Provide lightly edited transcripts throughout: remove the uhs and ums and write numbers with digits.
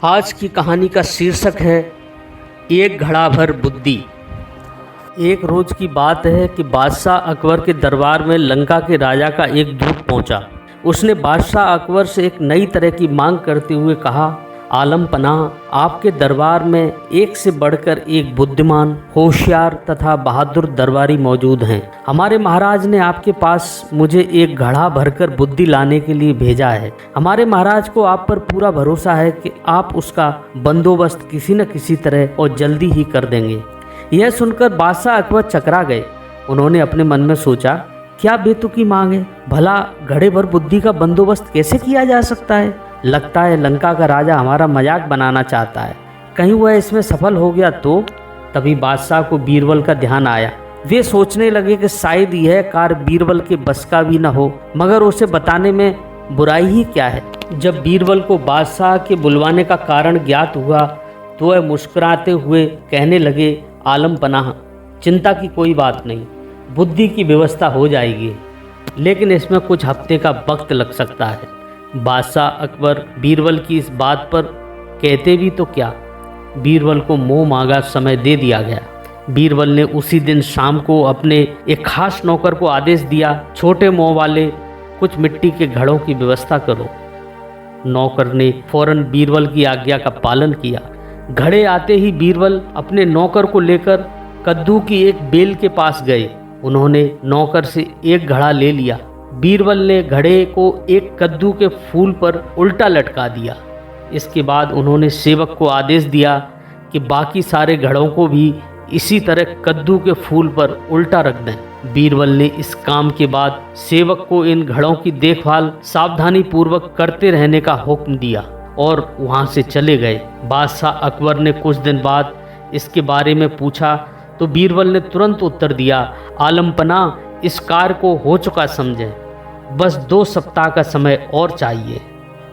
आज की कहानी का शीर्षक है एक घड़ा भर बुद्धि। एक रोज की बात है कि बादशाह अकबर के दरबार में लंका के राजा का एक दूत पहुंचा। उसने बादशाह अकबर से एक नई तरह की मांग करते हुए कहा, आलम पनाह, आपके दरबार में एक से बढ़कर एक बुद्धिमान, होशियार तथा बहादुर दरबारी मौजूद हैं। हमारे महाराज ने आपके पास मुझे एक घड़ा भरकर बुद्धि लाने के लिए भेजा है। हमारे महाराज को आप पर पूरा भरोसा है कि आप उसका बंदोबस्त किसी न किसी तरह और जल्दी ही कर देंगे। यह सुनकर बादशाह अकबर चकरा गए। उन्होंने अपने मन में सोचा, क्या बेतुकी मांग है, भला घड़े भर बुद्धि का बंदोबस्त कैसे किया जा सकता है। लगता है लंका का राजा हमारा मजाक बनाना चाहता है, कहीं वह इसमें सफल हो गया तो। तभी बादशाह को बीरबल का ध्यान आया। वे सोचने लगे कि शायद यह कार्य बीरबल के बस का भी न हो, मगर उसे बताने में बुराई ही क्या है। जब बीरबल को बादशाह के बुलवाने का कारण ज्ञात हुआ तो वह मुस्कुराते हुए कहने लगे, आलम पनाह, चिंता की कोई बात नहीं, बुद्धि की व्यवस्था हो जाएगी, लेकिन इसमें कुछ हफ्ते का वक्त लग सकता है। बादशाह अकबर बीरबल की इस बात पर कहते भी तो क्या, बीरबल को मुँह मांगा समय दे दिया गया। बीरबल ने उसी दिन शाम को अपने एक खास नौकर को आदेश दिया, छोटे मुँह वाले, कुछ मिट्टी के घड़ों की व्यवस्था करो। नौकर ने फौरन बीरबल की आज्ञा का पालन किया। घड़े आते ही बीरबल अपने नौकर को लेकर कद्दू की एक बेल के पास गए। उन्होंने नौकर से एक घड़ा ले लिया। बीरबल ने घड़े को एक कद्दू के फूल पर उल्टा लटका दिया। इसके बाद उन्होंने सेवक को आदेश दिया कि बाकी सारे घड़ों को भी इसी तरह कद्दू के फूल पर उल्टा रख दें। बीरबल ने इस काम के बाद सेवक को इन घड़ों की देखभाल सावधानी पूर्वक करते रहने का हुक्म दिया और वहां से चले गए। बादशाह अकबर ने कुछ दिन बाद इसके बारे में पूछा तो बीरबल ने तुरंत उत्तर दिया, आलम पनाह, इस कार्य को हो चुका समझें, बस 2 सप्ताह का समय और चाहिए,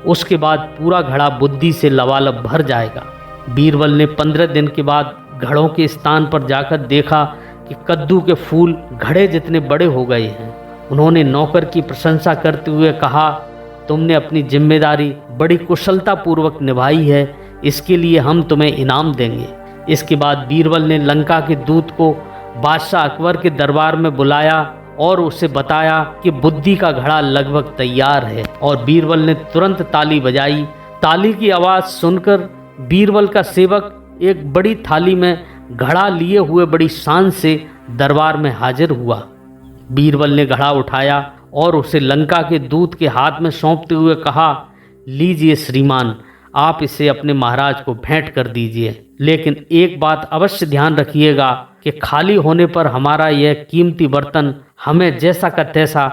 उसके बाद पूरा घड़ा बुद्धि से लबालब भर जाएगा। बीरबल ने 15 दिन के बाद घड़ों के स्थान पर जाकर देखा कि कद्दू के फूल घड़े जितने बड़े हो गए हैं। उन्होंने नौकर की प्रशंसा करते हुए कहा, तुमने अपनी जिम्मेदारी बड़ी कुशलता पूर्वक निभाई है, इसके लिए हम तुम्हें इनाम देंगे। इसके बाद बीरबल ने लंका के दूत को बादशाह अकबर के दरबार में बुलाया और उसे बताया कि बुद्धि का घड़ा लगभग तैयार है। और बीरबल ने तुरंत ताली बजाई। ताली की आवाज़ सुनकर बीरबल का सेवक एक बड़ी थाली में घड़ा लिए हुए बड़ी शान से दरबार में हाजिर हुआ। बीरबल ने घड़ा उठाया और उसे लंका के दूत के हाथ में सौंपते हुए कहा, लीजिए श्रीमान, आप इसे अपने महाराज को भेंट कर दीजिए, लेकिन एक बात अवश्य ध्यान रखिएगा कि खाली होने पर हमारा यह कीमती बर्तन हमें जैसा का तैसा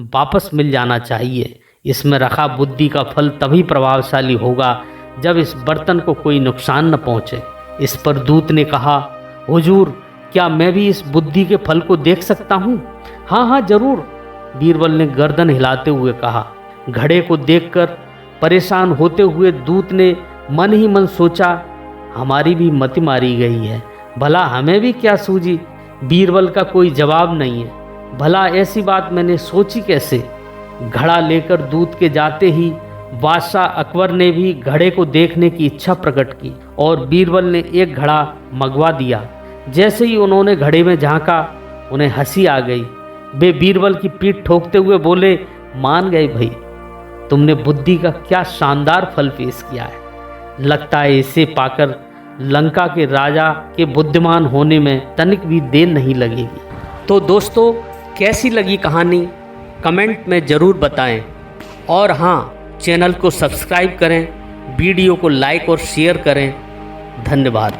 वापस मिल जाना चाहिए। इसमें रखा बुद्धि का फल तभी प्रभावशाली होगा जब इस बर्तन को कोई नुकसान न पहुँचे। इस पर दूत ने कहा, हुजूर, क्या मैं भी इस बुद्धि के फल को देख सकता हूँ? हाँ हाँ जरूर, बीरबल ने गर्दन हिलाते हुए कहा। घड़े को देखकर परेशान होते हुए दूत ने मन ही मन सोचा, हमारी भी मति मारी गई है, भला हमें भी क्या सूझी। बीरबल का कोई जवाब नहीं है, भला ऐसी बात मैंने सोची कैसे। घड़ा लेकर दूत के जाते ही बादशाह अकबर ने भी घड़े को देखने की इच्छा प्रकट की और बीरबल ने एक घड़ा मंगवा दिया। जैसे ही उन्होंने घड़े में झांका, उन्हें हंसी आ गई। वे बीरबल की पीठ ठोकते हुए बोले, मान गए भाई, तुमने बुद्धि का क्या शानदार फल पेश किया है। लगता है इसे पाकर लंका के राजा के बुद्धिमान होने में तनिक भी देर नहीं लगेगी। तो दोस्तों, कैसी लगी कहानी कमेंट में ज़रूर बताएं और हाँ, चैनल को सब्सक्राइब करें, वीडियो को लाइक और शेयर करें। धन्यवाद।